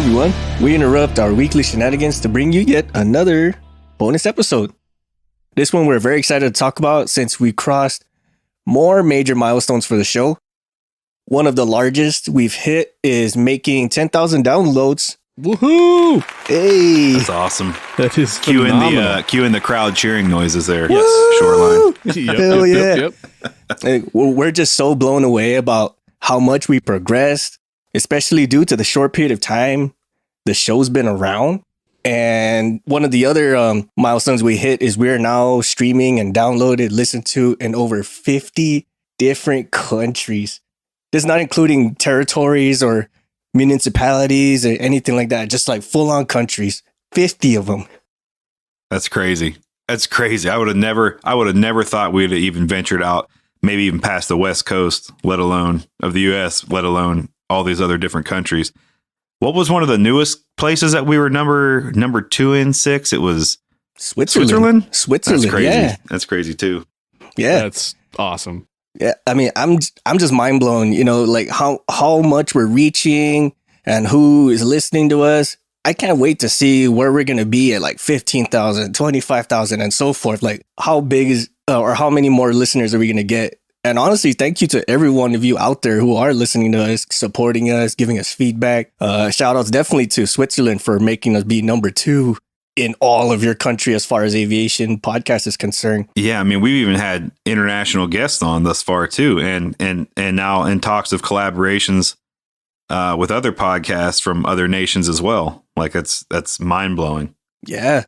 everyone. We interrupt our weekly shenanigans to bring you yet another bonus episode. This one we're very excited to talk about since we crossed more major milestones for the show. One of the largest we've hit is making 10,000 downloads. Woohoo! Hey, That's awesome. That is Cue in the crowd cheering noises there. Yes, Shoreline. Hell yeah. Hey, we're just so blown away about how much we progressed, especially due to the short period of time the show's been around. And one of the other milestones we hit is we're now streaming and downloaded, listened to in over 50 different countries. This is not including territories or municipalities or anything like that. Just like full on countries, 50 of them. That's crazy. That's crazy. I would have never thought we'd have even ventured out, maybe even past the West Coast, let alone of the US, let alone all these other different countries. What was one of the newest places that we were number 2 in 6? It was Switzerland. That's crazy. Yeah. That's crazy too. Yeah. That's awesome. Yeah, I mean, I'm just mind blown, like how much we're reaching and who is listening to us. I can't wait to see where we're going to be at like 15,000, 25,000 and so forth. Like how big is or how many more listeners are we going to get? And honestly, thank you to every one of you out there who are listening to us, supporting us, giving us feedback. Shout outs definitely to Switzerland for making us be number 2 in all of your country as far as aviation podcast is concerned. Yeah, I mean, we've even had international guests on thus far too, and now in talks of collaborations with other podcasts from other nations as well. Like that's mind blowing. Yeah,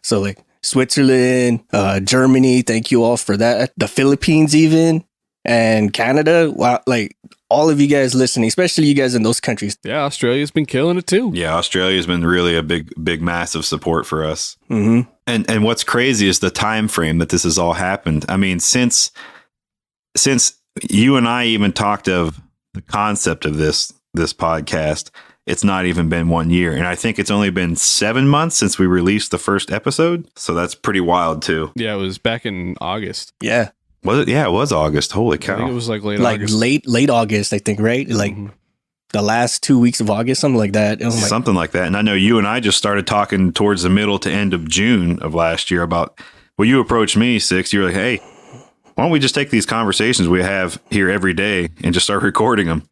so like Switzerland, Germany, thank you all for that. The Philippines even, and Canada. Wow, like all of you guys listening, especially you guys in those countries. Yeah, Australia's been killing it too. Yeah, Australia's been really a big, massive support for us. Mm-hmm. And what's crazy is the time frame that this has all happened. I mean, since you and I even talked of the concept of this podcast, it's not even been 1 year. And I think it's only been 7 months since we released the first episode. So that's pretty wild too. Yeah, it was back in August. Yeah. Was it? Yeah, it was August. Holy cow. I think it was like late August. late August, I think, right? Like the last 2 weeks of August, something like that. Something like that. And I know you and I just started talking towards the middle to end of June of last year about, well, you approached me, Six. You were like, hey, why don't we just take these conversations we have here every day and just start recording them?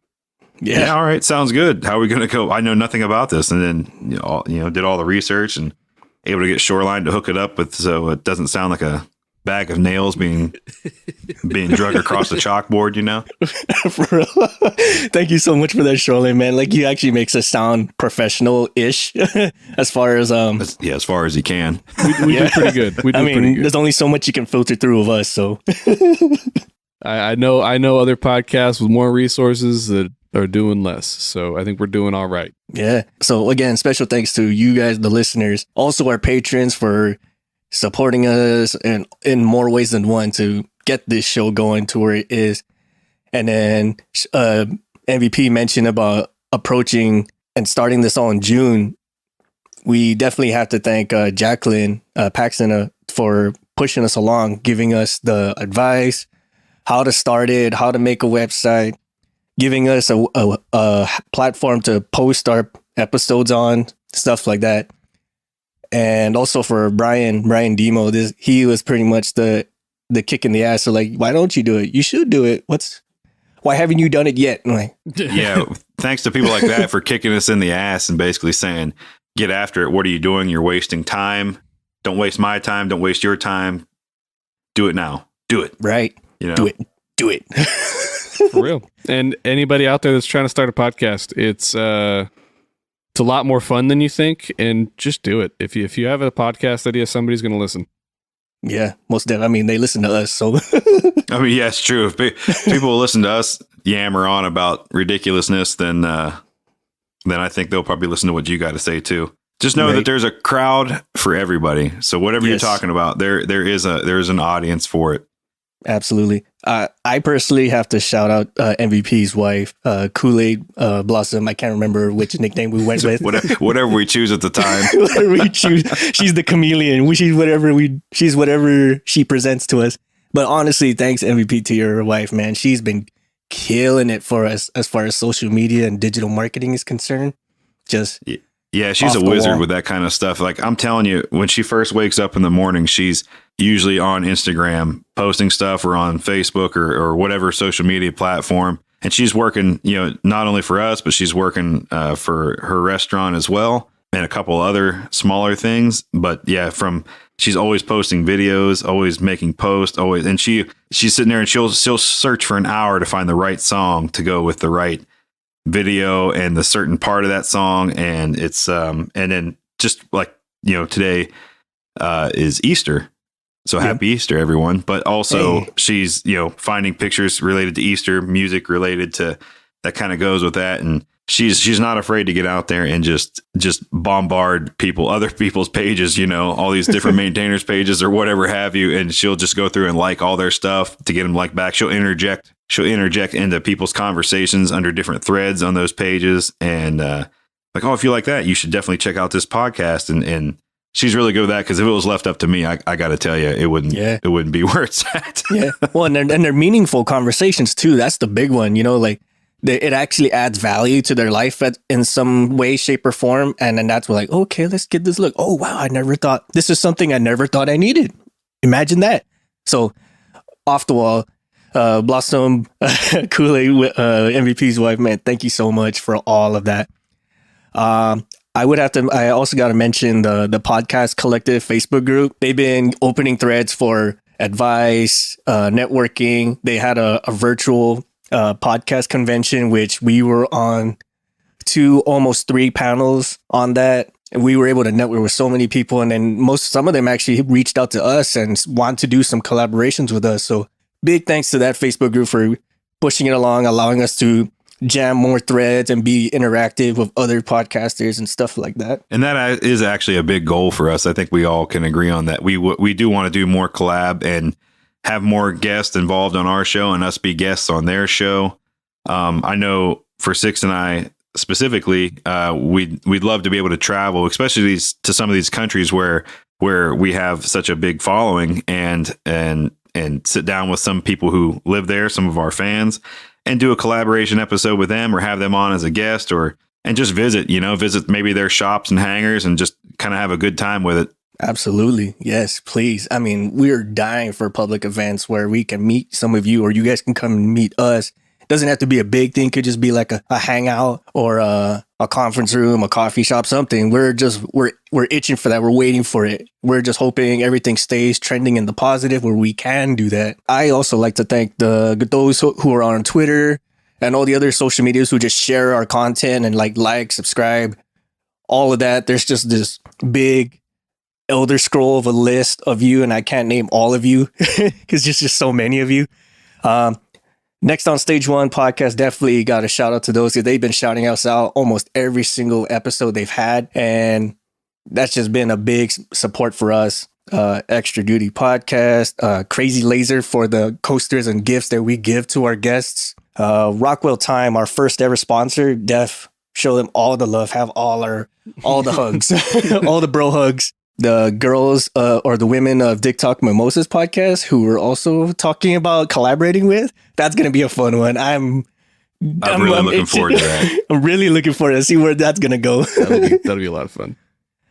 Yeah, all right, sounds good. How are we going to go? I know nothing about this. And then, did all the research and able to get Shoreline to hook it up with, so it doesn't sound like a bag of nails being drug across the chalkboard, For real. Thank you so much for that, Shoreline, man. Like, you actually makes us sound professional-ish as far as as far as you can. We do pretty good. Pretty good. There's only so much you can filter through of us, so I know other podcasts with more resources that are doing less, so I think we're doing all right. Yeah. So again, special thanks to you guys, the listeners, also our patrons for supporting us and in more ways than one to get this show going to where it is. And then MVP mentioned about approaching and starting this all in June. We definitely have to thank Jacqueline Paxton for pushing us along, giving us the advice, how to start it, how to make a website, giving us a platform to post our episodes on, stuff like that. And also for Brian Demo, he was pretty much the kick in the ass. So like, why don't you do it? You should do it. Why haven't you done it yet? Like, yeah, thanks to people like that for kicking us in the ass and basically saying, get after it. What are you doing? You're wasting time. Don't waste my time. Don't waste your time. Do it now. Do it. Right. Do it. For real. And anybody out there that's trying to start a podcast, it's a lot more fun than you think, and just do it. If you have a podcast idea, somebody's going to listen. Yeah, most definitely. I mean, they listen to us, so. I mean, yeah, it's true. If people will listen to us yammer on about ridiculousness, then I think they'll probably listen to what you got to say too. Just know that there's a crowd for everybody. So whatever you're talking about, there is an audience for it. Absolutely. I personally have to shout out MVP's wife, Kool-Aid Blossom. I can't remember which nickname we went with. whatever we choose at the time. Whatever we choose. She's the chameleon. She's whatever she presents to us. But honestly, thanks MVP to your wife, man. She's been killing it for us as far as social media and digital marketing is concerned. Just Yeah, she's a wizard with that kind of stuff. Like I'm telling you, when she first wakes up in the morning, she's usually on Instagram posting stuff or on Facebook or whatever social media platform. And she's working, not only for us, but she's working for her restaurant as well and a couple other smaller things. But yeah, she's always posting videos, always making posts, always. And she's sitting there and she'll search for an hour to find the right song to go with the right video and the certain part of that song. And it's and then just like today is Easter, so happy Easter everyone. But also she's finding pictures related to Easter, music related to that, kind of goes with that. And she's not afraid to get out there and just bombard other people's pages, all these different maintainers pages or whatever have you, and she'll just go through and like all their stuff to get them like back. She'll interject into people's conversations under different threads on those pages. And like, oh, if you like that, you should definitely check out this podcast. And she's really good with that, because if it was left up to me, I got to tell you, it wouldn't be where it's at. Yeah. Well, and they're meaningful conversations too. That's the big one, like it actually adds value to their life in some way, shape or form. And then that's like, okay, let's get this look. Oh, wow. This is something I never thought I needed. Imagine that. So off the wall. Blossom Kool-Aid, MVP's wife, man, thank you so much for all of that. I also got to mention the Podcast Collective Facebook group. They've been opening threads for advice, networking. They had a virtual podcast convention, which we were on almost 3 panels on that. And we were able to network with so many people. And then some of them actually reached out to us and want to do some collaborations with us. So big thanks to that Facebook group for pushing it along, allowing us to jam more threads and be interactive with other podcasters and stuff like that. And that is actually a big goal for us. I think we all can agree on that. We do want to do more collab and have more guests involved on our show and us be guests on their show. I know for Six and I specifically, we'd love to be able to travel, especially to some of these countries where we have such a big following, and sit down with some people who live there, some of our fans, and do a collaboration episode with them, or have them on as a guest, and just visit maybe their shops and hangars and just kind of have a good time with it. Absolutely. Yes, please. I mean, we're dying for public events where we can meet some of you, or you guys can come and meet us. It doesn't have to be a big thing. It could just be like a hangout or a conference room, a coffee shop, something. We're itching for that. We're waiting for it. We're just hoping everything stays trending in the positive where we can do that. I also like to thank those who are on Twitter and all the other social medias who just share our content and like, subscribe, all of that. There's just this big elder scroll of a list of you, and I can't name all of you because there's just so many of you. Next on Stage One podcast, definitely got a shout out to those, because they've been shouting us out almost every single episode they've had. And that's just been a big support for us. Extra Duty Podcast, Crazy Laser for the coasters and gifts that we give to our guests. Rockwell Time, our first ever sponsor. Show them all the love, have all the hugs, all the bro hugs. The girls or the women of Dick Talk Mimosas podcast, who we're also talking about collaborating with. That's going to be a fun one. I'm really looking forward to that. I'm really looking forward to see where that's going to go. That'll be a lot of fun.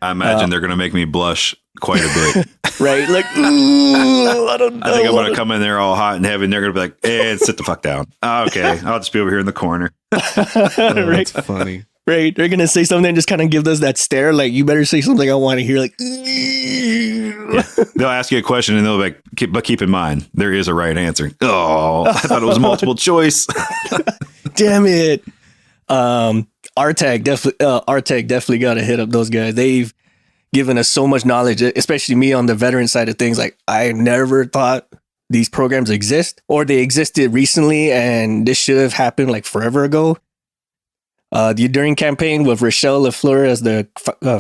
I imagine they're going to make me blush quite a bit. Right? Like, ooh, I don't know. I think I'm going to come in there all hot and heavy, and they're going to be like, sit the fuck down. Okay, I'll just be over here in the corner. That's funny. Right, they're gonna say something and just kind of give us that stare, like, you better say something I want to hear. Like, yeah. They'll ask you a question and they'll be like, but keep in mind, there is a right answer. Oh, I thought it was multiple choice. Damn it. RTAG definitely got to hit up those guys. They've given us so much knowledge, especially me on the veteran side of things. Like, I never thought these programs exist, or they existed recently, and this should have happened like forever ago. The Enduring campaign with Rochelle LaFleur as the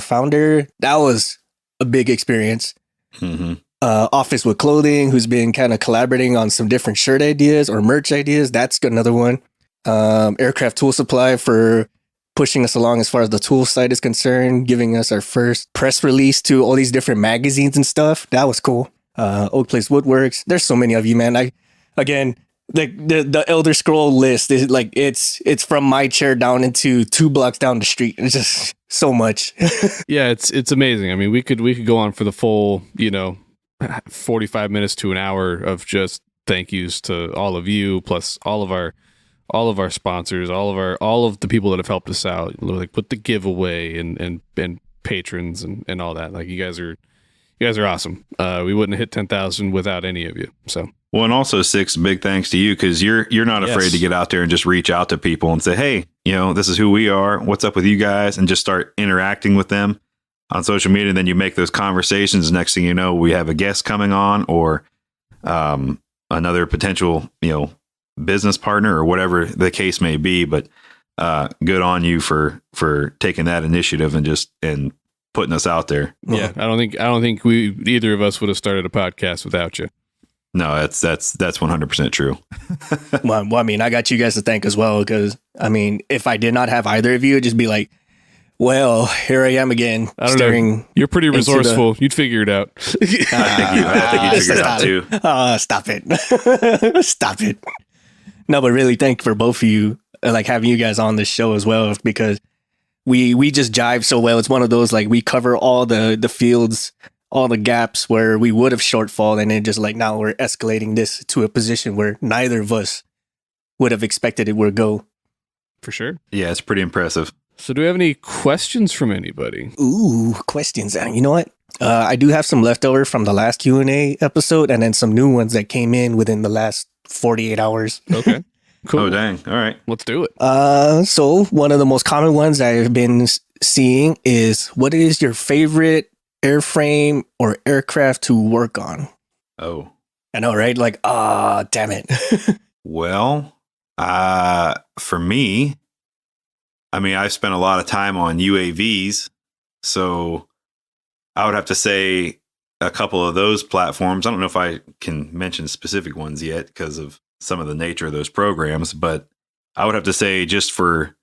founder, that was a big experience. Mm-hmm. Office with Clothing, who's been kind of collaborating on some different shirt ideas or merch ideas. That's another one. Aircraft Tool Supply for pushing us along as far as the tool side is concerned, giving us our first press release to all these different magazines and stuff. That was cool. Oak Place Woodworks. There's so many of you, man. the Elder Scroll list is like it's from my chair down into 2 blocks down the street. It's just so much. Yeah, it's amazing. I mean, we could go on for the full 45 minutes to an hour of just thank yous to all of you, plus all of our sponsors, all of the people that have helped us out, like with the giveaway and patrons and all that. Like you guys are awesome. We wouldn't have hit 10,000 without any of you. So. Well, and also Six, big thanks to you because you're not afraid to get out there and just reach out to people and say, hey, this is who we are. What's up with you guys? And just start interacting with them on social media. And then you make those conversations. Next thing you know, we have a guest coming on or another potential, business partner or whatever the case may be. But good on you for taking that initiative and putting us out there. Yeah, I don't think either of us would have started a podcast without you. No, that's 100% true. Well, I mean, I got you guys to thank as well because I mean, if I did not have either of you, it'd just be like, well, here I am again. I don't know. You're pretty resourceful. You'd figure it out. I think you figured it out too. Stop it. Stop it. No, but really thank for both of you, like having you guys on this show as well, because we just jive so well. It's one of those, like we cover all the fields, all the gaps where we would have shortfall. And then just like now we're escalating this to a position where neither of us would have expected it would go. For sure. Yeah, it's pretty impressive. So do we have any questions from anybody? Ooh, questions. You know what? I do have some leftover from the last Q&A episode and then some new ones that came in within the last 48 hours. Okay. Cool. Oh, dang. All right. Let's do it. So one of the most common ones I've been seeing is, what is your favorite airframe or aircraft to work on? Oh. I know, right? Like, damn it. Well, for me, I mean, I've spent a lot of time on UAVs, so I would have to say a couple of those platforms. I don't know if I can mention specific ones yet because of some of the nature of those programs, but I would have to say just for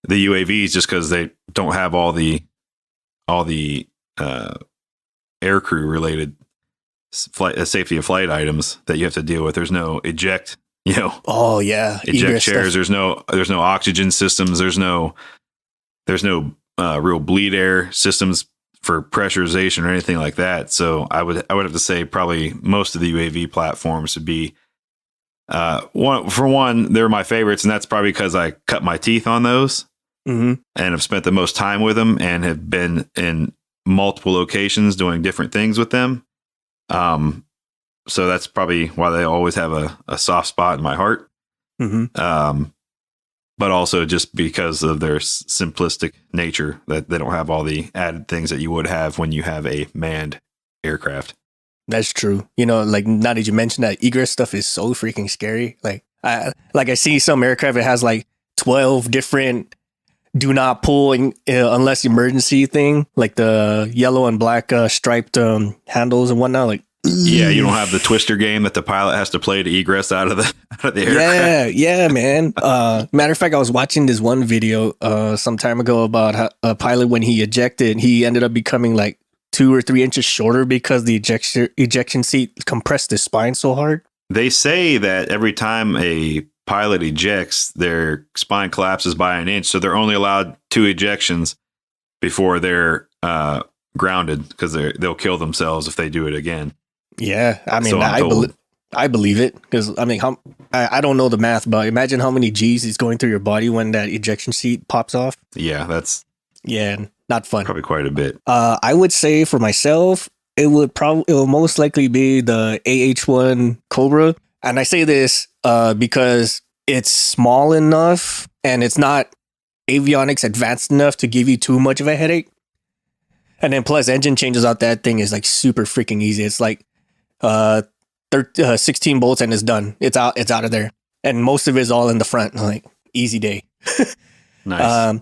the UAVs, just because they don't have all the aircrew related safety of flight items that you have to deal with. There's no eject. Oh yeah, eject chairs. There's no oxygen systems. There's no real bleed air systems for pressurization or anything like that. So I would have to say probably most of the UAV platforms would be one. They're my favorites, and that's probably because I cut my teeth on those and have spent the most time with them and have been in multiple locations doing different things with them. So that's probably why they always have a soft spot in my heart. But also just because of their simplistic nature, that they don't have all the added things that you would have when you have a manned aircraft. That's true. Like now that you mentioned that, egress stuff is so freaking scary. Like I see some aircraft, it has like 12 different do not pull unless emergency thing, like the yellow and black striped handles and whatnot. Like, yeah, you don't have the twister game that the pilot has to play to egress out of the aircraft. Yeah, man. Matter of fact, I was watching this one video some time ago about how a pilot, when he ejected, he ended up becoming like 2 or 3 inches shorter because the ejection seat compressed his spine so hard. They say that every time a pilot ejects, their spine collapses by an inch, so they're only allowed 2 ejections before they're grounded, because they'll kill themselves if they do it again. Yeah, I mean, So I believe it, because I mean, I don't know the math, but imagine how many G's is going through your body when that ejection seat pops off. Yeah, that's not fun. probably quite a bit. I would say for myself, it will most likely be the AH-1 Cobra, and I say this because it's small enough and it's not avionics advanced enough to give you too much of a headache. And then plus engine changes out that thing is like super freaking easy. It's like 16 bolts and it's done. It's out of there. And most of it is all in the front. Like easy day. Nice.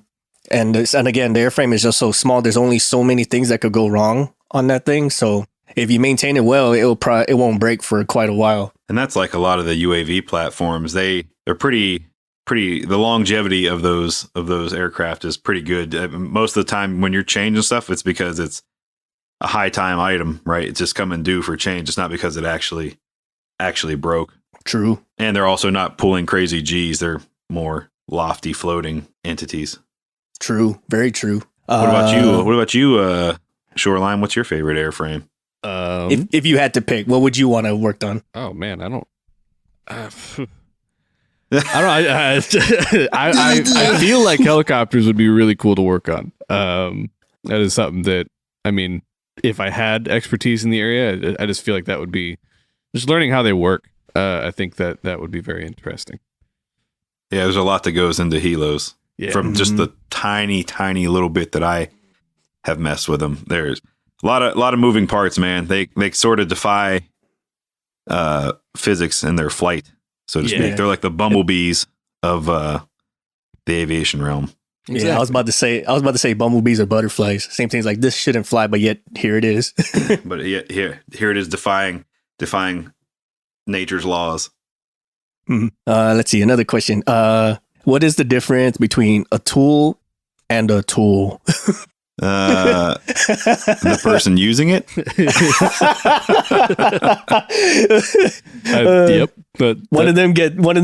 And again, the airframe is just so small. There's only so many things that could go wrong on that thing. So if you maintain it well, it won't break for quite a while. And that's like a lot of the UAV platforms. They're pretty. The longevity of those aircraft is pretty good. Most of the time when you're changing stuff, it's because it's a high time item, right? It's just coming due for change. It's not because it actually broke. True. And they're also not pulling crazy G's. They're more lofty floating entities. True. Very true. What about you, Shoreline? What's your favorite airframe? If you had to pick, what would you want to have worked on? Oh man, I don't. I feel like helicopters would be really cool to work on. That is something that, I mean, if I had expertise in the area, I just feel like that would be just learning how they work. I think that would be very interesting. Yeah, there's a lot that goes into helos. Yeah. From just the tiny, tiny little bit that I have messed with them. There's a lot of moving parts, man. They sort of defy physics in their flight, so to speak. They're like the bumblebees of the aviation realm. Exactly. Yeah, I was about to say bumblebees or butterflies. Same things, like this shouldn't fly, but yet here it is. But yet here it is defying nature's laws. Let's see, another question. What is the difference between a tool and a tool? The person using it. Yep. But one of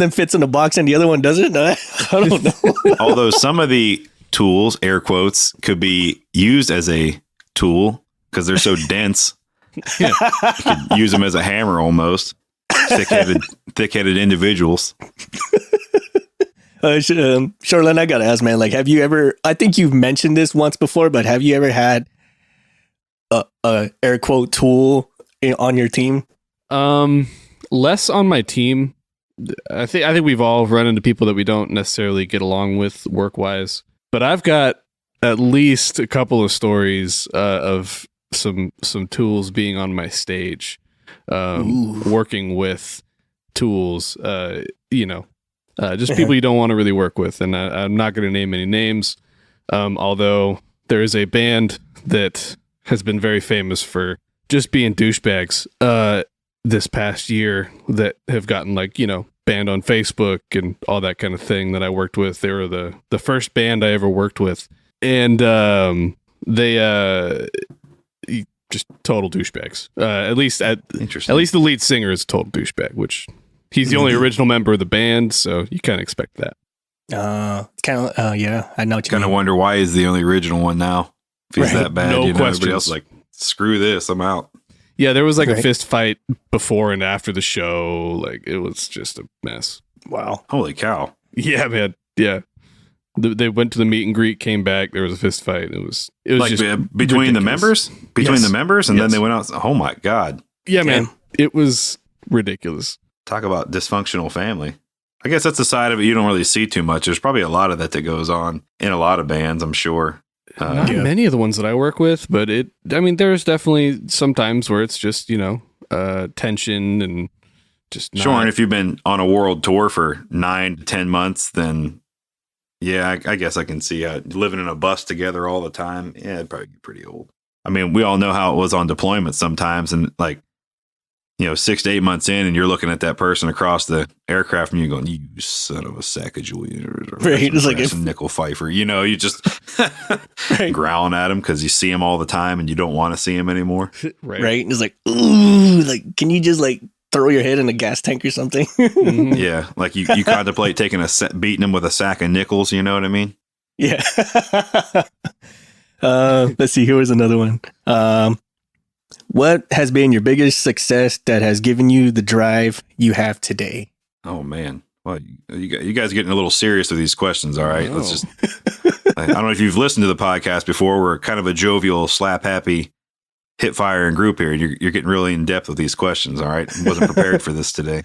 them fits in a box and the other one doesn't. I don't know. Although some of the tools, air quotes, could be used as a tool because they're so dense. You could use them as a hammer almost. Thick-headed individuals. Charlene, I gotta ask, man, like, have you ever, I think you've mentioned this once before, but have you ever had a air quote tool on your team? Less on my team. I think we've all run into people that we don't necessarily get along with work-wise, but I've got at least a couple of stories of some tools being on my stage, working with tools, just people you don't want to really work with. And I'm not going to name any names, although there is a band that has been very famous for just being douchebags this past year that have gotten banned on Facebook and all that kind of thing that I worked with. They were the first band I ever worked with. And they just total douchebags. At least the lead singer is a total douchebag, which he's the only original member of the band, so you kind of expect that. Yeah, I know what you kind of wonder why he's the only original one now. If he's that bad, no questions. Everybody else is like, screw this, I'm out. Yeah, there was a fist fight before and after the show. Like, it was just a mess. Wow. Holy cow. Yeah, man. Yeah. They went to the meet and greet, came back. There was a fist fight. It was like just between ridiculous. the members, the members, and then they went out. Oh my god! Yeah, man, it was ridiculous. Talk about dysfunctional family. I guess that's the side of it you don't really see too much. There's probably a lot of that goes on in a lot of bands, I'm sure. Not many of the ones that I work with, but there's definitely some times where it's just tension and just not. Sure. And if you've been on a world tour for 9 to 10 months, then. Yeah, I guess I can see living in a bus together all the time. Yeah, it'd probably be pretty old. I mean, we all know how it was on deployment sometimes. And 6 to 8 months in and you're looking at that person across the aircraft and you're going, you son of a Sacagawea. Right. It's like nickel fifer. You just growling at him because you see him all the time and you don't want to see him anymore. Right. And it's like, ooh, can you just throw your head in a gas tank or something? Mm-hmm. Yeah, like you contemplate taking beating him with a sack of nickels. You know what I mean? Yeah. Let's see. Here was another one. What has been your biggest success that has given you the drive you have today? Oh man, well, you guys are getting a little serious with these questions. All right, let's just. I don't know if you've listened to the podcast before. We're kind of a jovial, slap happy. Hit fire and group here. You're getting really in depth with these questions. All right, I wasn't prepared for this today.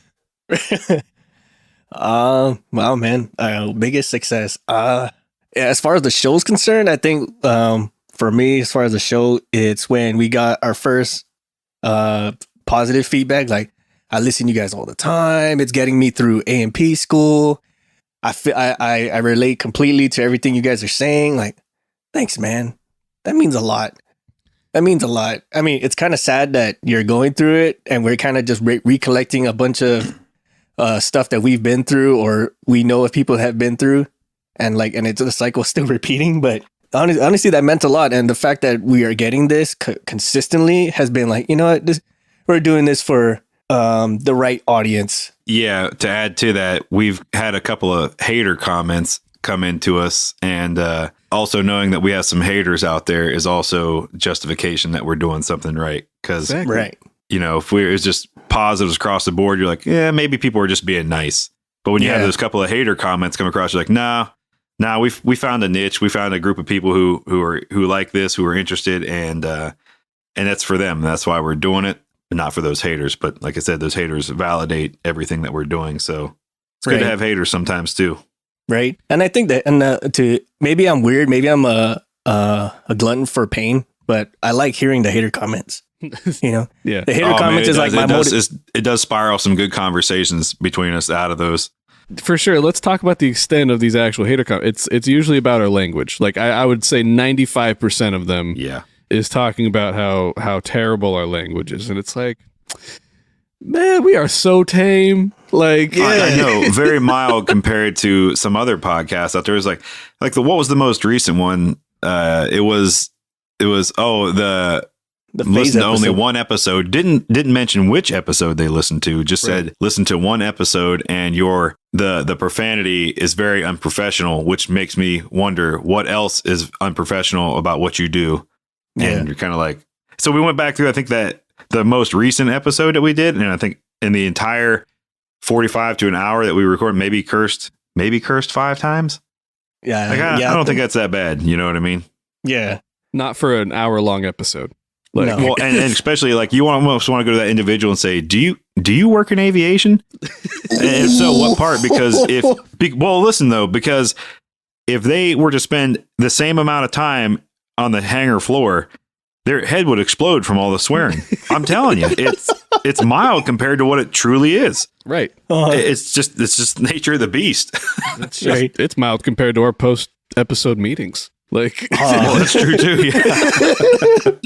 Well, man, biggest success. As far as the show's concerned, I think for me, as far as the show, it's when we got our first positive feedback. Like, I listen to you guys all the time. It's getting me through A&P school. I relate completely to everything you guys are saying. Like, thanks, man. That means a lot. That means a lot. I mean, it's kind of sad that you're going through it and we're kind of just recollecting a bunch of stuff that we've been through or we know if people have been through and it's the cycle still repeating. But honestly, that meant a lot. And the fact that we are getting this consistently has been we're doing this for the right audience. Yeah, to add to that, we've had a couple of hater comments come into us, and also knowing that we have some haters out there is also justification that we're doing something right. Because, Exactly. Right. you know, if it's just positives across the board, you're like, yeah, maybe people are just being nice. But when you have Yeah. those couple of hater comments come across, you're like, nah, we found a niche. We found a group of people who like this, who are interested, and that's for them. That's why we're doing it, not for those haters. But like I said, those haters validate everything that we're doing. So it's good to Right. have haters sometimes too. Right. And I think that, and to maybe I'm weird, maybe I'm a glutton for pain, but I like hearing the hater comments. You know, Yeah. the hater comments is like my motive. It does spiral some good conversations between us out of those. For sure. Let's talk about the extent of these actual hater comments. It's usually about our language. Like I would say 95% of them Yeah. is talking about how terrible our language is. And it's like, man, we are so tame. Like, I know, very mild compared to some other podcasts out there. It's like what was the most recent one? It was the The listened phase to only episode. one episode. Didn't mention which episode they listened to. Just said listen to one episode, and the profanity is very unprofessional, which makes me wonder what else is unprofessional about what you do. Yeah. And you're kind of like, so we went back through, I think, that the most recent episode that we did, and I think in the entire 45 to an hour that we recorded, maybe cursed 5 times. Yeah. Like, I don't think that's that bad. You know what I mean? Yeah. not for an hour-long episode. Like, No. Well, and especially like you almost want to go to that individual and say, do you work in aviation? And if so, what part? Because listen though, because if they were to spend the same amount of time on the hangar floor, their head would explode from all the swearing. I'm telling you, it's mild compared to what it truly is. right. It's just nature of the beast. It's just, Right. it's mild compared to our post-episode meetings. Like, Oh, that's true too. Yeah,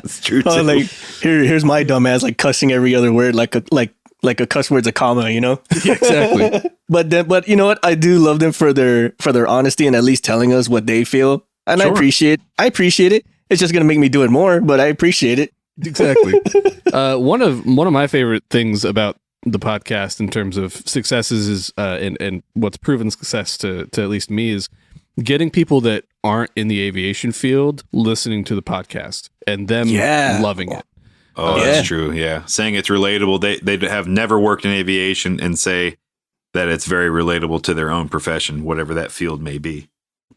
it's true too. Like here's my dumbass like cussing every other word like a cuss word's a comma, you know. yeah, exactly. But you know what? I do love them for their honesty and at least telling us what they feel, and Sure. I appreciate it. It's just gonna make me do it more, but I appreciate it. Exactly. One of my favorite things about the podcast in terms of successes is and what's proven success to at least me is getting people that aren't in the aviation field listening to the podcast and them Yeah. loving it. Oh, Yeah. that's true. Yeah. Saying it's relatable. They have never worked in aviation and say that it's very relatable to their own profession, whatever that field may be.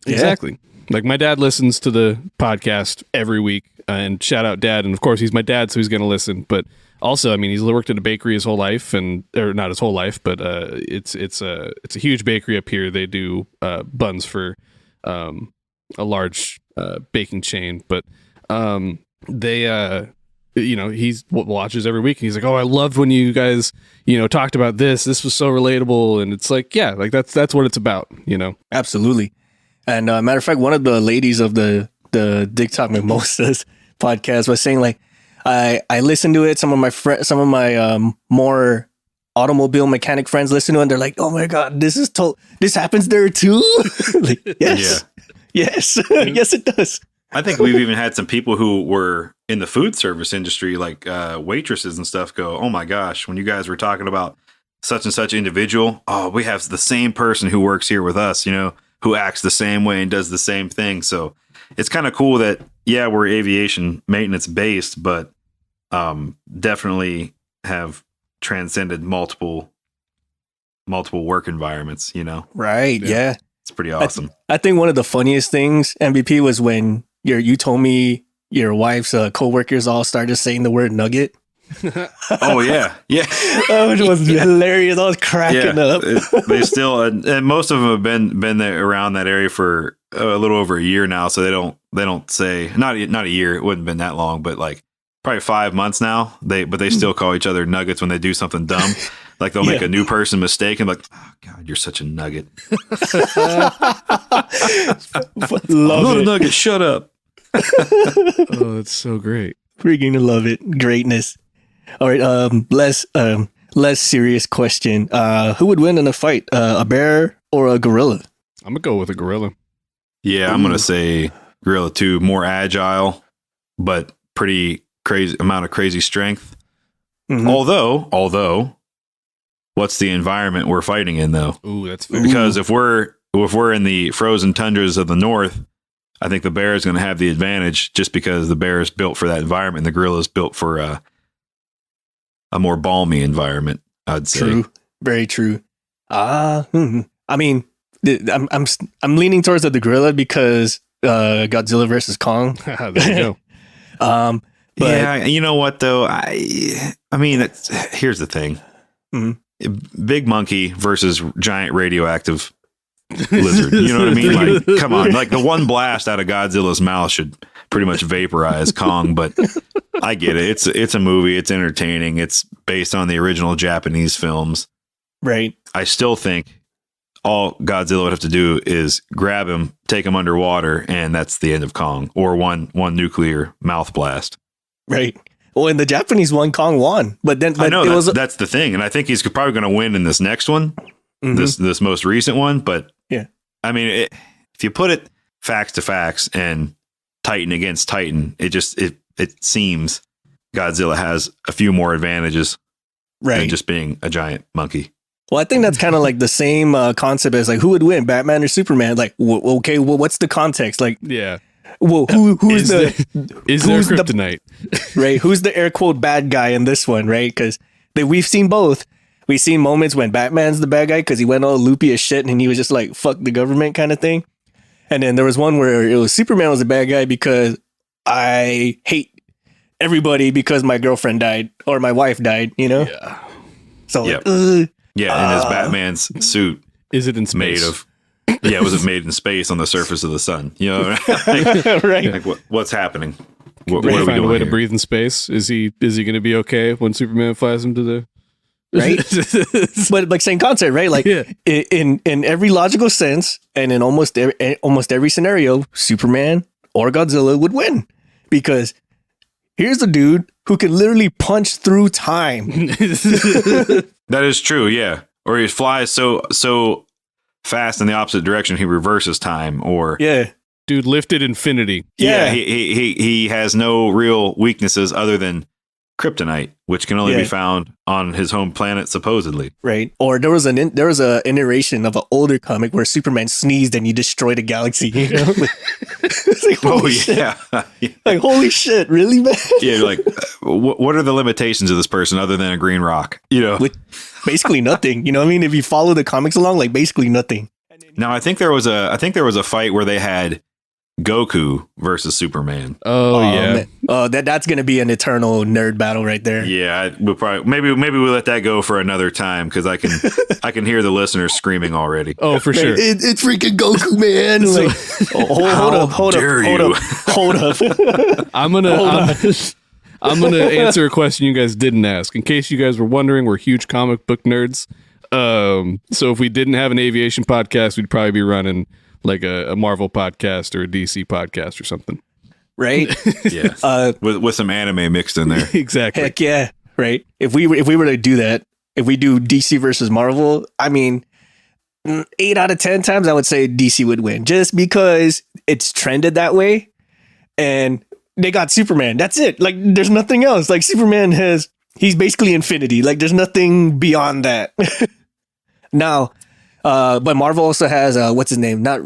Yeah. Exactly. Like my dad listens to the podcast every week, and shout out dad. And of course he's my dad, so he's going to listen. But also, I mean, he's worked at a bakery his whole life, or not his whole life, but it's a huge bakery up here. They do buns for a large baking chain, but they he watches every week and he's like, oh, I loved when you guys talked about this was so relatable. And it's like, yeah, like that's what it's about, Absolutely. And matter of fact, one of the ladies of the Dick Talk Mimosas podcast was saying like, I listened to it. Some of my more automobile mechanic friends listen to it and they're like, oh my God, this happens there too. Like, yes, yes, yes, it does. I think we've even had some people who were in the food service industry, like waitresses and stuff, go, oh my gosh, when you guys were talking about such and such individual, oh, we have the same person who works here with us, who acts the same way and does the same thing. So it's kind of cool that, yeah, we're aviation maintenance based, but definitely have transcended multiple work environments, Right. Yeah. It's pretty awesome. I think one of the funniest things, MVP, was when you told me your wife's coworkers all started saying the word nugget. Oh yeah. Yeah. Which was hilarious. I was cracking up. They still, and most of them have been there around that area for a little over a year now. So they don't say not a year. It wouldn't have been that long, but like probably 5 months now. They still call each other nuggets when they do something dumb. Like they'll make a new person mistake and like, oh God, you're such a nugget. Love Not a it. nugget. Shut up. Oh, that's so great. Freaking love it. Greatness. All right. Less serious question. Who would win in a fight? A bear or a gorilla? I'm gonna go with a gorilla. Yeah, I'm gonna say gorilla too. More agile, but pretty crazy amount of crazy strength. Mhm. Although what's the environment we're fighting in, though? Ooh, that's fair. Because if we're in the frozen tundras of the north, I think the bear is going to have the advantage just because the bear is built for that environment. And the gorilla is built for a more balmy environment, I'd say. True. Very true. I mean, I'm leaning towards the gorilla because Godzilla versus Kong. There you go. But yeah, you know what though? I mean, here's the thing: big monkey versus giant radioactive lizard. You know what I mean? Like, come on! Like the one blast out of Godzilla's mouth should pretty much vaporize Kong. But I get it. It's a movie. It's entertaining. It's based on the original Japanese films. right. I still think all Godzilla would have to do is grab him, take him underwater, and that's the end of Kong. Or one nuclear mouth blast. Right. Well, in the Japanese one, Kong won, but I know that's the thing, and I think he's probably going to win in this next one, this most recent one. But yeah, I mean, if you put it facts to facts and Titan against Titan, it seems Godzilla has a few more advantages than just being a giant monkey. Well, I think that's kind of like the same concept as like who would win, Batman or Superman? Like, okay, well, what's the context? Like, yeah. Well, who's there kryptonite? Right? Who's the air quote bad guy in this one? Right? Because we've seen both. We've seen moments when Batman's the bad guy because he went all loopy as shit and he was just like fuck the government kind of thing. And then there was one where it was Superman was the bad guy because I hate everybody because my girlfriend died or my wife died. You know? Yeah. So yep. And his Batman's suit is it in space? Made of. Yeah, was it made in space on the surface of the sun? You know, right? Like what's happening? What Did are he we find a doing way here? to breathe in space? Is he going to be okay when Superman flies him to the right? But like same concept, right? Like in every logical sense, and in almost every scenario, Superman or Godzilla would win because here's a dude who can literally punch through time. That is true. Yeah, or he flies so fast in the opposite direction he reverses time. Or dude lifted infinity. Yeah, he has no real weaknesses other than kryptonite, which can only be found on his home planet supposedly. Right. Or there was a iteration of an older comic where Superman sneezed and he destroyed a galaxy. You know? It's like, holy shit. Yeah. Like holy shit, really, man? Yeah, you're like what are the limitations of this person other than a green rock? You know, with basically nothing. You know what I mean? If you follow the comics along, like basically nothing. Now I think there was a fight where they had Goku versus Superman. Oh yeah. Man. Oh, that's gonna be an eternal nerd battle right there. Yeah, we'll probably maybe we'll let that go for another time because I can hear the listeners screaming already. Oh, for sure. It's freaking Goku, man. Like, hold up. I'm gonna answer a question you guys didn't ask. In case you guys were wondering, we're huge comic book nerds. So if we didn't have an aviation podcast, we'd probably be running like a Marvel podcast or a DC podcast or something. Right? Yeah. With some anime mixed in there. Exactly. Heck yeah. Right. If we were to do that, if we do DC versus Marvel, I mean, 8 out of 10 times I would say DC would win just because it's trended that way. And they got Superman. That's it. Like there's nothing else. Like Superman he's basically infinity. Like there's nothing beyond that. Now, but Marvel also has what's his name? Not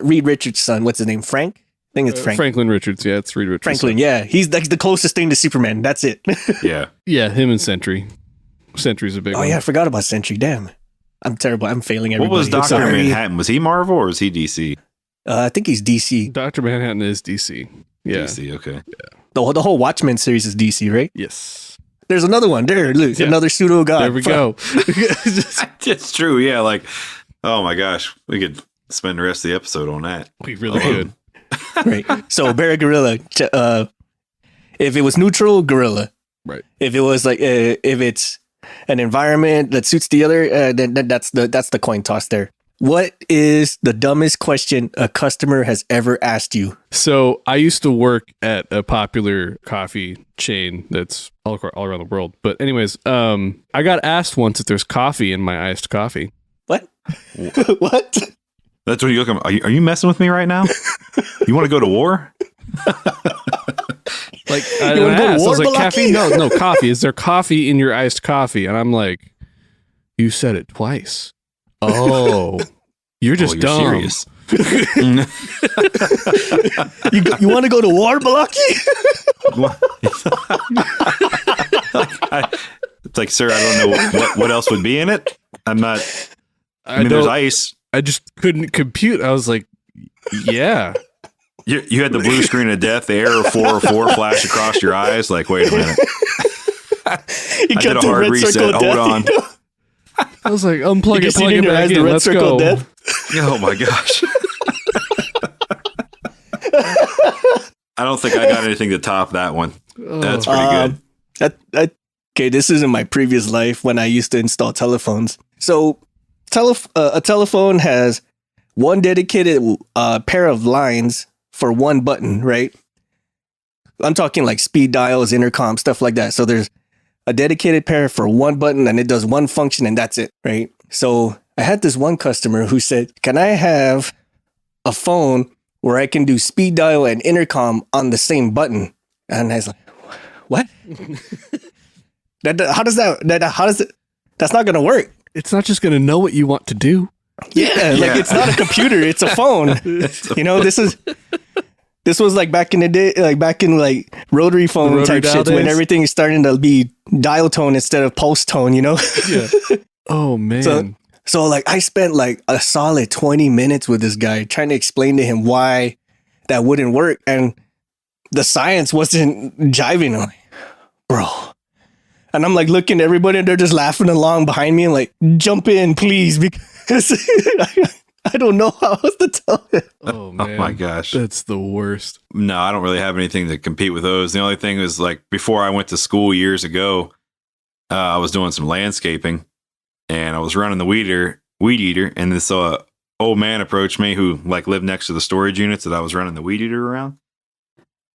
Reed Richards' son. What's his name? Frank? I think it's Frank. Franklin Richards. Yeah, it's Reed Richards. Franklin. Yeah, he's like the closest thing to Superman. That's it. Yeah. Yeah, him and Sentry. Sentry's a big one. Oh yeah, I forgot about Sentry. Damn, I'm terrible. I'm failing everybody. What was Dr. Manhattan? Was he Marvel or was he DC? I think he's DC. Dr. Manhattan is DC. Yeah. DC. Okay. Yeah. The whole Watchmen series is DC, right? Yes. There's another one. There, look, another pseudo god. There we go. It's true. Yeah. Like, oh my gosh, we could spend the rest of the episode on that. We really could. Right. So Bear Gorilla. If it was neutral, Gorilla. Right. If it was like if it's an environment that suits the other, then that's the coin toss there. What is the dumbest question a customer has ever asked you? So I used to work at a popular coffee chain that's all around the world. But anyways, I got asked once if there's coffee in my iced coffee. What? What? That's what you look at. Are you messing with me right now? You want to go to war? Like I was like, caffeine? No, coffee. Is there coffee in your iced coffee? And I'm like, You said it twice. Oh, you're just dumb. Serious. You want to go to war, Malaki? It's like, sir, I don't know what else would be in it. I'm not. I mean, there's ice. I just couldn't compute. I was like, yeah. You had the blue screen of death, the error 404 flash across your eyes. Like, wait a minute. I did a hard reset. Hold on. I was like, unplug it, plug in it your back eyes, in. the red Let's circle go. of death. Oh my gosh. I don't think I got anything to top that one. That's pretty good. Okay, this is in my previous life when I used to install telephones. So a telephone has one dedicated pair of lines for one button, right? I'm talking like speed dials, intercom, stuff like that. So there's a dedicated pair for one button and it does one function and that's it, right? So I had this one customer who said, can I have a phone where I can do speed dial and intercom on the same button? And I was like, what? That's not going to work. It's not just going to know what you want to do. Yeah, like it's not a computer, it's a phone. You know, this was like back in the day, like back in like rotary phone Rotary type shit when days? everything is starting to be dial tone instead of pulse tone, you know? Yeah. Oh, man. So like I spent like a solid 20 minutes with this guy trying to explain to him why that wouldn't work. And the science wasn't jiving. I'm like, bro. And I'm like looking at everybody and they're just laughing along behind me and like, jump in, please, because I don't know how else to tell him. Oh, man. Oh my gosh. That's the worst. No, I don't really have anything to compete with those. The only thing was like before I went to school years ago, I was doing some landscaping and I was running the weed eater, and this old man approached me who like lived next to the storage units that I was running the weed eater around.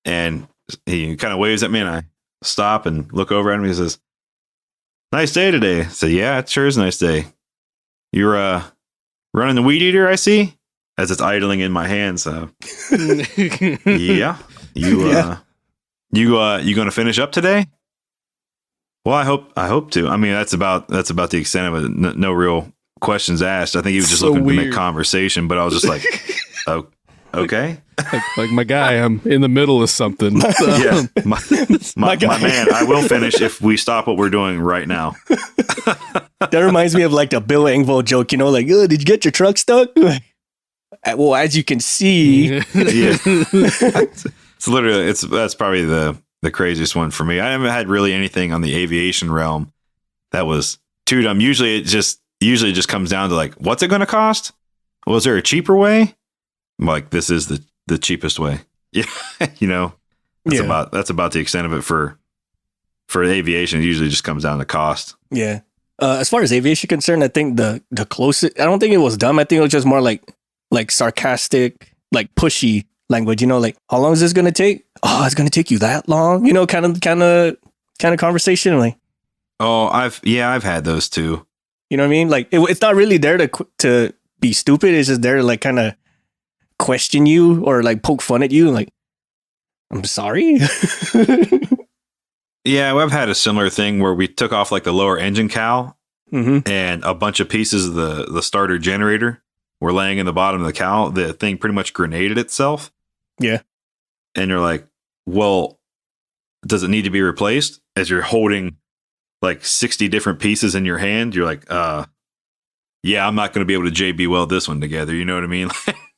And he kind of waves at me and I stop and look over at him. He says, "Nice day today." I said, "Yeah, it sure is a nice day. You're running the weed eater, I see," as it's idling in my hands. Yeah. You going to finish up today? Well, I hope to. I mean, that's about the extent of it. No real questions asked. I think he was just So looking to weird. make conversation, but I was just like, "Oh, okay." Like my guy, I'm in the middle of something. Yeah, my guy. man, I will finish if we stop what we're doing right now. That reminds me of like the Bill Engvall joke, you know, like, oh, did you get your truck stuck? Well, as you can see, Yeah, it's literally that's probably the craziest one for me. I haven't had really anything on the aviation realm that was too dumb. Usually it just comes down to like, what's it going to cost? Well, is there a cheaper way? I'm like, this is the cheapest way. Yeah, you know, that's about the extent of it for aviation. It usually just comes down to cost. yeah. As far as aviation concerned, I think the closest, I don't think it was dumb. I think it was just more like sarcastic, like pushy language, you know, like, how long is this going to take? Oh, it's going to take you that long, you know, kind of conversation. Like, Oh, I've had those too. you know what I mean? Like, it's not really there to be stupid. It's just there to like kind of question you or like poke fun at you. Like, I'm sorry. Yeah, I've had a similar thing where we took off like the lower engine cowl Mm-hmm. and a bunch of pieces of the starter generator were laying in the bottom of the cowl. The thing pretty much grenaded itself. Yeah. And you're like, well, does it need to be replaced? As you're holding like 60 different pieces in your hand, you're like, yeah, I'm not going to be able to JB weld this one together. You know what I mean?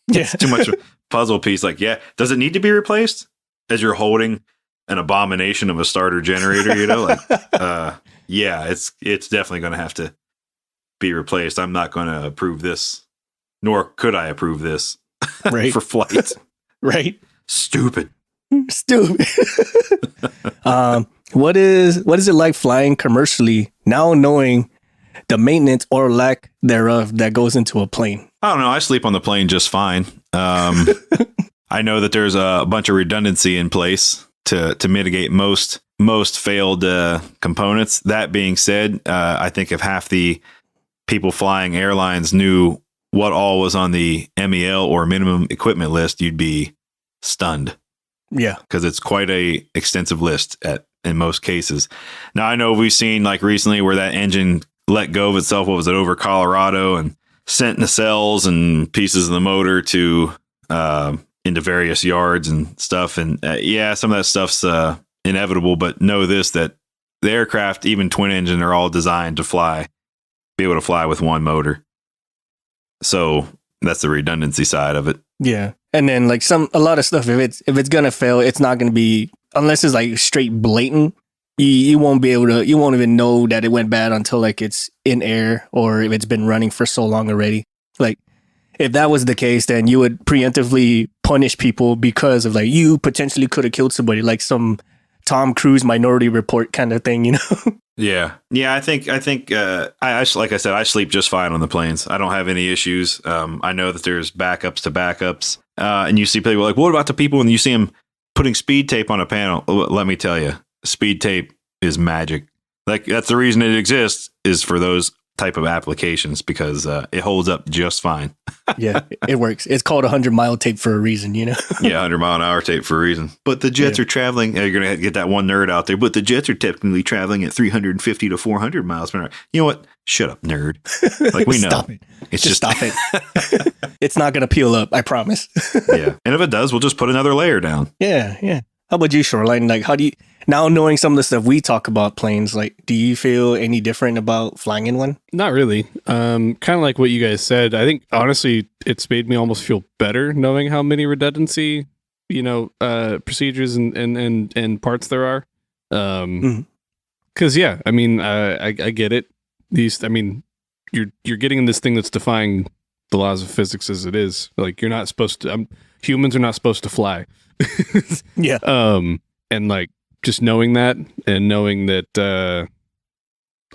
Yeah. It's too much of a puzzle piece. Like, yeah, does it need to be replaced? As you're holding an abomination of a starter generator, you know, like, yeah, it's definitely going to have to be replaced. I'm not going to approve this, nor could I approve this Right. for flight. Right. Stupid. Stupid. What is it like flying commercially now, knowing the maintenance or lack thereof that goes into a plane? I don't know. I sleep on the plane just fine. I know that there's a bunch of redundancy in place to mitigate most failed components. That being said, I think if half the people flying airlines knew what all was on the MEL or minimum equipment list, you'd be stunned. Yeah. Because it's quite a extensive list in most cases. Now, I know we've seen like recently where that engine let go of itself. What was it, over Colorado, and sent nacelles and pieces of the motor to into various yards and stuff. And some of that stuff's inevitable. But know this, that the aircraft, even twin engine, are all designed to be able to fly with one motor. So that's the redundancy side of it. Yeah. And then like a lot of stuff, if it's gonna fail, it's not gonna be, unless it's like straight blatant, you won't even know that it went bad until like it's in air, or if it's been running for so long already. Like if that was the case, then you would preemptively punish people because of like, you potentially could have killed somebody, like some Tom Cruise Minority Report kind of thing, you know? Yeah. I think I like I said, I sleep just fine on the planes. I don't have any issues. I know that there's backups to backups. And you see people like, what about the people when you see them putting speed tape on a panel? Let me tell you, speed tape is magic. Like that's the reason it exists, is for those type of applications, because it holds up just fine. Yeah, it works. It's called 100-mile tape for a reason, you know? Yeah, 100-mile-an-hour tape for a reason. But the jets are traveling. You're going to get that one nerd out there. But the jets are technically traveling at 350 to 400 miles per hour. You know what? Shut up, nerd. Like, we know. Stop it. It's just stop it. It's not going to peel up, I promise. Yeah. And if it does, we'll just put another layer down. Yeah. How about you, Shoreline? Like, how do you, now knowing some of the stuff we talk about planes, like, do you feel any different about flying in one? Not really. Kind of like what you guys said. I think honestly, it's made me almost feel better knowing how many redundancy, procedures and parts there are. Because I mean, I get it. You're getting this thing that's defying the laws of physics as it is. Like, you're not supposed to. Humans are not supposed to fly. Yeah. And like, just knowing that, and knowing that,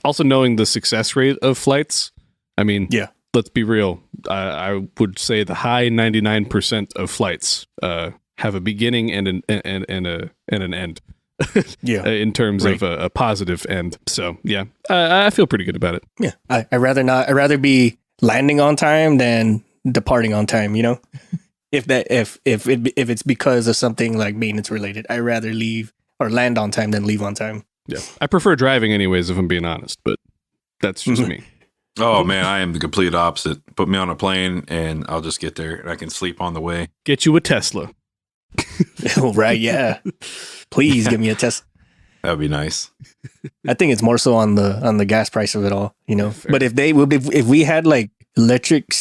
also knowing the success rate of flights. I mean, yeah, let's be real. I would say the high 99% of flights have a beginning and an end. Yeah, in terms of a positive end. So yeah, I feel pretty good about it. Yeah, I'd rather be landing on time than departing on time. You know, if it's because of something like maintenance related, I'd rather leave or land on time than leave on time. Yeah, I prefer driving anyways, if I'm being honest, but that's just me. Oh man, I am the complete opposite. Put me on a plane and I'll just get there and I can sleep on the way. Get you a Tesla. Oh, right, yeah. Please give me a Tesla. That would be nice. I think it's more so on the gas price of it all, you know. Fair. But if we had like electric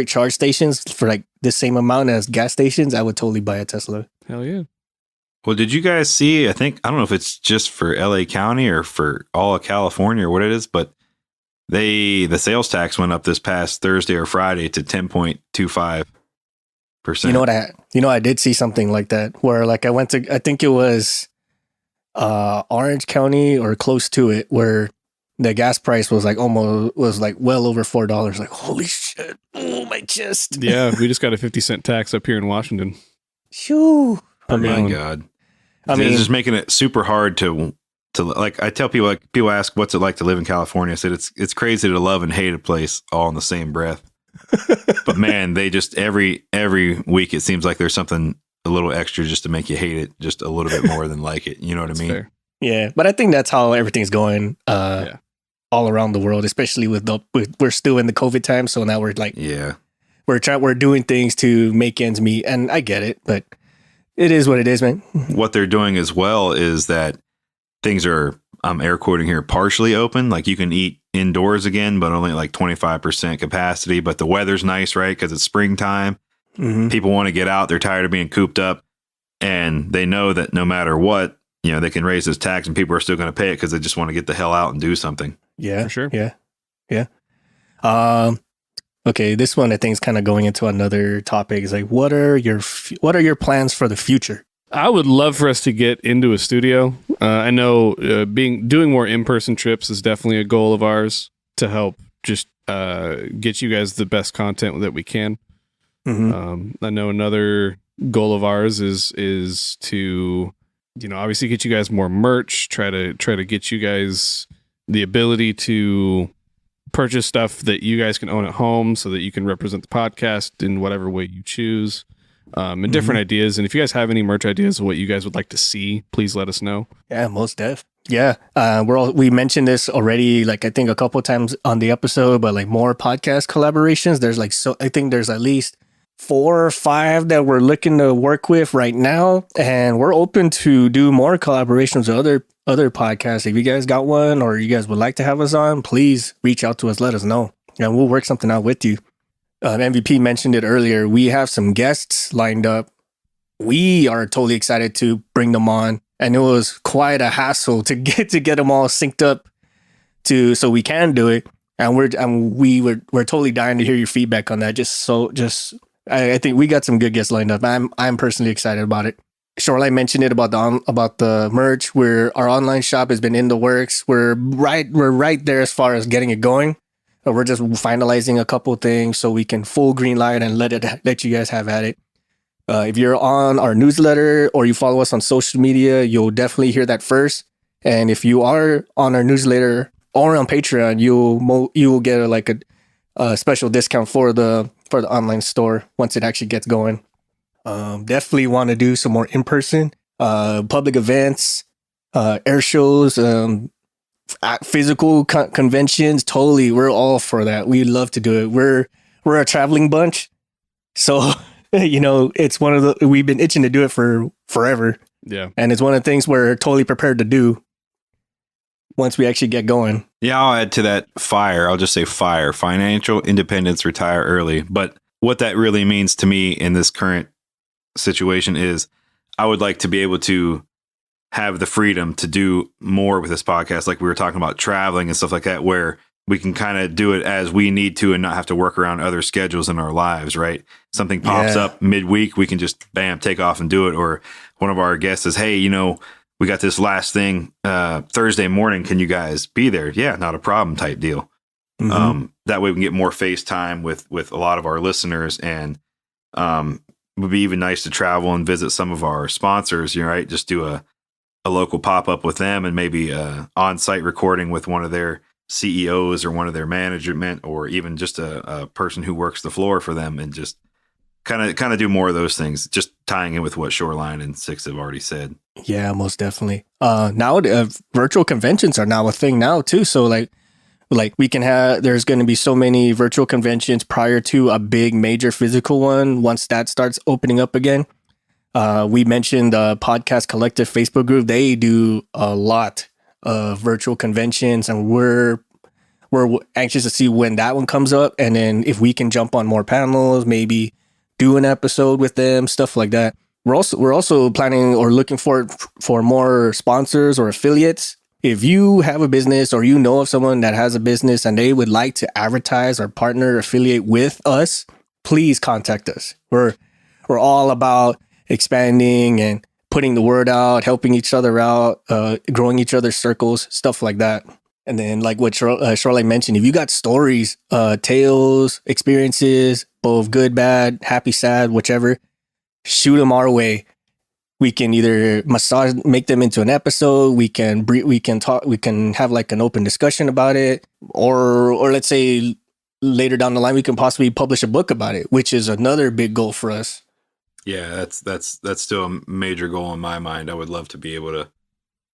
charge stations for like the same amount as gas stations, I would totally buy a Tesla. Hell yeah. Well, did you guys see, I don't know if it's just for LA County or for all of California or what it is, but the sales tax went up this past Thursday or Friday to 10.25%. I did see something like that where like I think it was Orange County or close to it, where the gas price was like well over $4. Like, holy shit. Oh, my chest. Yeah, we just got a 50-cent tax up here in Washington. Shoo. Oh my God. It's just making it super hard to like, I tell people, like, people ask what's it like to live in California. I said it's crazy to love and hate a place all in the same breath. But man, they just every week it seems like there's something a little extra just to make you hate it just a little bit more than like it. You know what I mean? Fair. Yeah, but I think that's how everything's going all around the world, especially we're still in the COVID time, so now we're like we're doing things to make ends meet, and I get it, but it is what it is, man. What they're doing as well is that things are, I'm air quoting here, partially open. Like, you can eat indoors again, but only like 25% capacity. But the weather's nice, right? Because it's springtime. Mm-hmm. People want to get out. They're tired of being cooped up. And they know that no matter what, they can raise this tax and people are still going to pay it because they just want to get the hell out and do something. Yeah, for sure. Yeah. Okay, this one I think is kind of going into another topic. Is like, what are your plans for the future? I would love for us to get into a studio. I know doing more in-person trips is definitely a goal of ours to help just get you guys the best content that we can. Mm-hmm. I know another goal of ours is to, obviously get you guys more merch. Try to get you guys the ability to purchase stuff that you guys can own at home so that you can represent the podcast in whatever way you choose. And different ideas. And if you guys have any merch ideas of what you guys would like to see, please let us know. Yeah, most def. Yeah, we mentioned this already, like I think a couple times on the episode, but like more podcast collaborations. There's like I think there's at least 4 or 5 that we're looking to work with right now, and we're open to do more collaborations with other podcasts. If you guys got one or you guys would like to have us on, please reach out to us. Let us know, and we'll work something out with you. MVP mentioned it earlier. We have some guests lined up. We are totally excited to bring them on. And it was quite a hassle to get them all synced up so we can do it. And we're totally dying to hear your feedback on that. I think we got some good guests lined up. I'm personally excited about it. Shoreline mentioned it about the merch. Our online shop has been in the works. We're right there as far as getting it going. We're just finalizing a couple things so we can full green light and let you guys have at it. If you're on our newsletter or you follow us on social media, you'll definitely hear that first. And if you are on our newsletter or on Patreon, you'll get a special discount for the online store once it actually gets going. Definitely want to do some more in-person public events, air shows, physical conventions. Totally, we're all for that. We love to do it. We're a traveling bunch, so. It's we've been itching to do it for forever. Yeah. And it's one of the things we're totally prepared to do once we actually get going. Yeah, I'll add to that FIRE. I'll just say FIRE, financial independence, retire early. But what that really means to me in this current situation is I would like to be able to have the freedom to do more with this podcast. Like we were talking about traveling and stuff like that, where we can kind of do it as we need to and not have to work around other schedules in our lives, right? Something pops up midweek, we can just take off and do it. Or one of our guests says, hey, we got this last thing Thursday morning. Can you guys be there? Yeah, not a problem type deal. Mm-hmm. That way we can get more FaceTime with a lot of our listeners, and it would be even nice to travel and visit some of our sponsors, right? Just do a local pop-up with them and maybe a on-site recording with one of their CEOs or one of their management, or even just a person who works the floor for them, and just kind of do more of those things, just tying in with what Shoreline and Six have already said. Yeah, most definitely. Now virtual conventions are now a thing now too. So like we can there's going to be so many virtual conventions prior to a big major physical one. Once that starts opening up again, we mentioned the Podcast Collective Facebook group. They do a lot virtual conventions, and we're anxious to see when that one comes up, and then if we can jump on more panels, maybe do an episode with them, stuff like that. We're also planning or looking for more sponsors or affiliates. If you have a business or you know of someone that has a business and they would like to advertise or partner or affiliate with us, please contact us. We're all about expanding and putting the word out, helping each other out, growing each other's circles, stuff like that. And then like what Shoreline mentioned, if you got stories, tales, experiences, both good, bad, happy, sad, whichever, shoot them our way. We can either make them into an episode. We can talk. We can have like an open discussion about it, or let's say later down the line, we can possibly publish a book about it, which is another big goal for us. Yeah, that's still a major goal in my mind. I would love to be able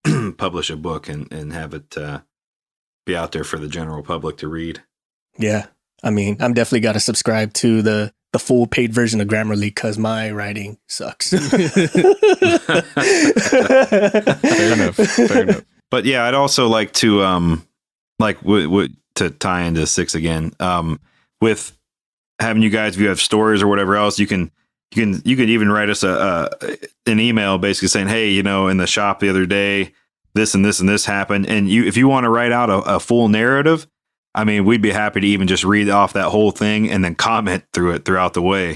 to publish a book and have it be out there for the general public to read. Yeah, I mean, I'm definitely got to subscribe to the full paid version of Grammarly because my writing sucks. Fair enough. But yeah, I'd also like to to tie into Six again. With having you guys, if you have stories or whatever else, you could even write us an email basically saying, hey, in the shop the other day, this and this and this happened. And if you want to write out a full narrative, I mean, we'd be happy to even just read off that whole thing and then comment through it throughout the way,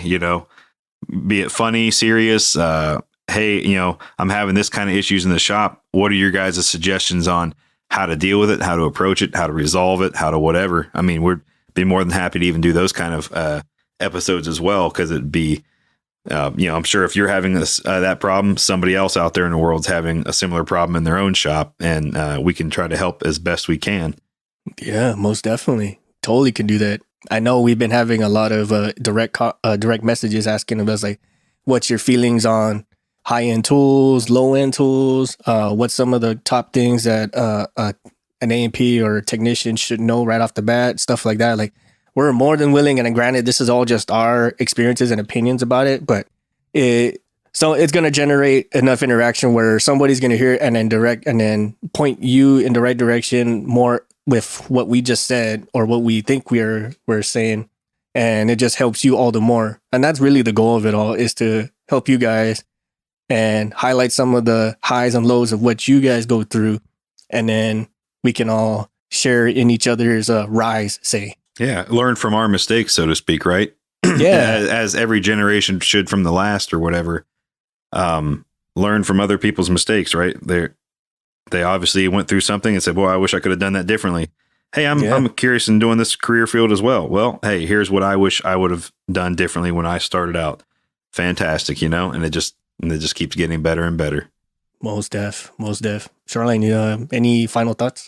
be it funny, serious. Hey, I'm having this kind of issues in the shop. What are your guys' suggestions on how to deal with it, how to approach it, how to resolve it, how to whatever? I mean, we'd be more than happy to even do those kind of episodes as well, because it'd be, I'm sure if you're having that problem, somebody else out there in the world's having a similar problem in their own shop, and we can try to help as best we can. Yeah, most definitely. Totally can do that. I know we've been having a lot of direct messages asking us like, what's your feelings on high-end tools, low-end tools, what's some of the top things that an A&P or a technician should know right off the bat, stuff like that. Like, we're more than willing, and granted, this is all just our experiences and opinions about it, but it's going to generate enough interaction where somebody's going to hear it and then point you in the right direction more with what we just said or what we think we're saying. And it just helps you all the more. And that's really the goal of it all, is to help you guys and highlight some of the highs and lows of what you guys go through. And then we can all share in each other's rise, say. Yeah, learn from our mistakes, so to speak, right? Yeah. as every generation should from the last or whatever. Learn from other people's mistakes, right? They obviously went through something and said, well, I wish I could have done that differently. Hey, I'm curious in doing this career field as well. Well, hey, here's what I wish I would have done differently when I started out. Fantastic, and it just keeps getting better and better. Most def. Shoreline, any final thoughts?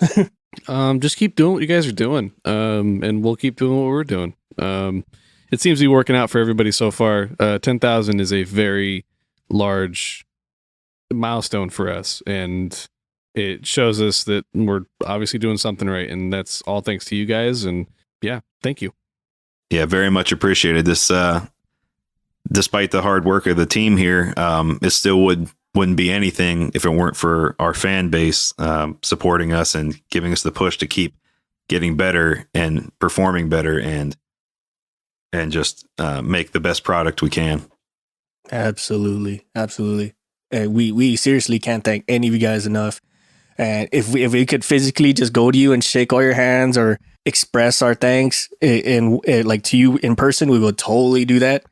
Just keep doing what you guys are doing. And we'll keep doing what we're doing. It seems to be working out for everybody so far. 10,000 is a very large milestone for us, and it shows us that we're obviously doing something right, and that's all thanks to you guys. And yeah, thank you. Yeah, very much appreciated. This, despite the hard work of the team here, it still wouldn't be anything if it weren't for our fan base supporting us and giving us the push to keep getting better and performing better and just make the best product we can. Absolutely. We seriously can't thank any of you guys enough. And if we could physically just go to you and shake all your hands or express our thanks in like to you in person, we would totally do that.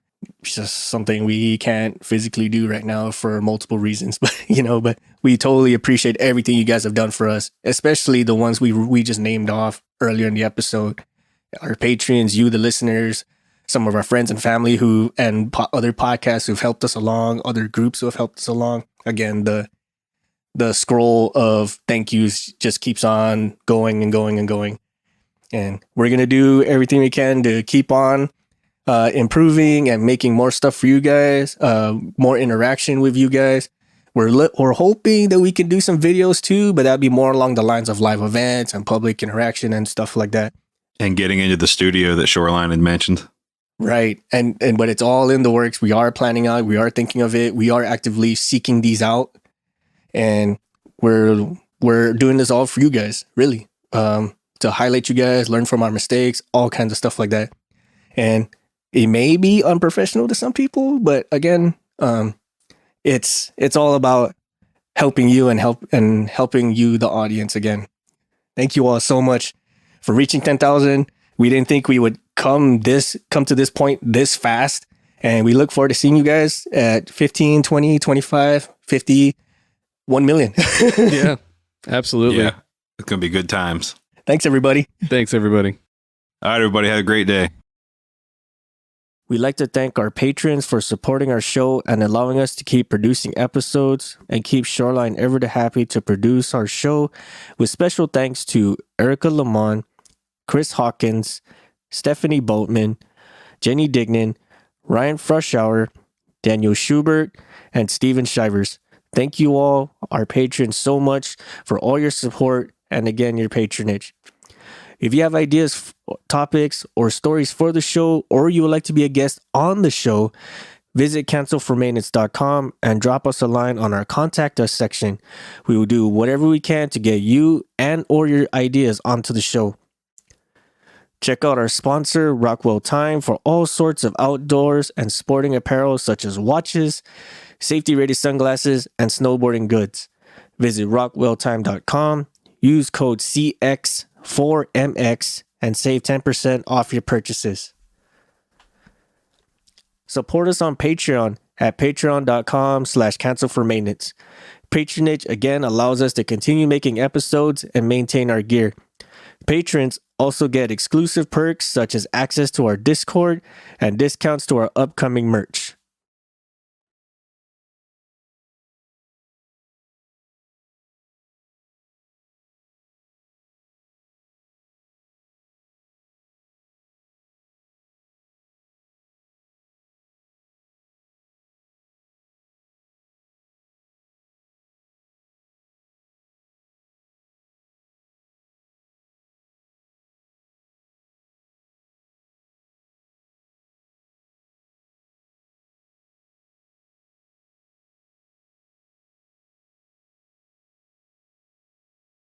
It's just something we can't physically do right now for multiple reasons, but we totally appreciate everything you guys have done for us, especially the ones we just named off earlier in the episode. Our patrons, you, the listeners, some of our friends and family and other podcasts who've helped us along, other groups who have helped us along. Again, the scroll of thank yous just keeps on going and going and going. And we're going to do everything we can to keep on improving and making more stuff for you guys, more interaction with you guys. We're hoping that we can do some videos too, but that'd be more along the lines of live events and public interaction and stuff like that. And getting into the studio that Shoreline had mentioned. Right. But it's all in the works. We are planning on it. We are thinking of it. We are actively seeking these out. And we're doing this all for you guys, really, to highlight you guys, learn from our mistakes, all kinds of stuff like that. And it may be unprofessional to some people, but again, it's all about helping you and helping you, the audience. Again, thank you all so much for reaching 10,000. We didn't think we would come to this point this fast, and we look forward to seeing you guys at 15, 20, 25, 50. 1 million. Yeah, absolutely. Yeah, it's going to be good times. Thanks, everybody. All right, everybody. Have a great day. We'd like to thank our patrons for supporting our show and allowing us to keep producing episodes and keep Shoreline ever the happy to produce our show, with special thanks to Erica Lamont, Chris Hawkins, Stephanie Boatman, Jenny Dignan, Ryan Frushauer, Daniel Schubert, and Steven Shivers. Thank you all, our patrons, so much for all your support and, again, your patronage. If you have ideas, topics, or stories for the show, or you would like to be a guest on the show, visit cancelformaintenance.com and drop us a line on our Contact Us section. We will do whatever we can to get you and or your ideas onto the show. Check out our sponsor, Rockwell Time, for all sorts of outdoors and sporting apparel such as watches, safety-rated sunglasses, and snowboarding goods. Visit rockwelltime.com, use code CX4MX, and save 10% off your purchases. Support us on Patreon at patreon.com/cancelformaintenance. Patronage, again, allows us to continue making episodes and maintain our gear. Patrons also get exclusive perks such as access to our Discord and discounts to our upcoming merch.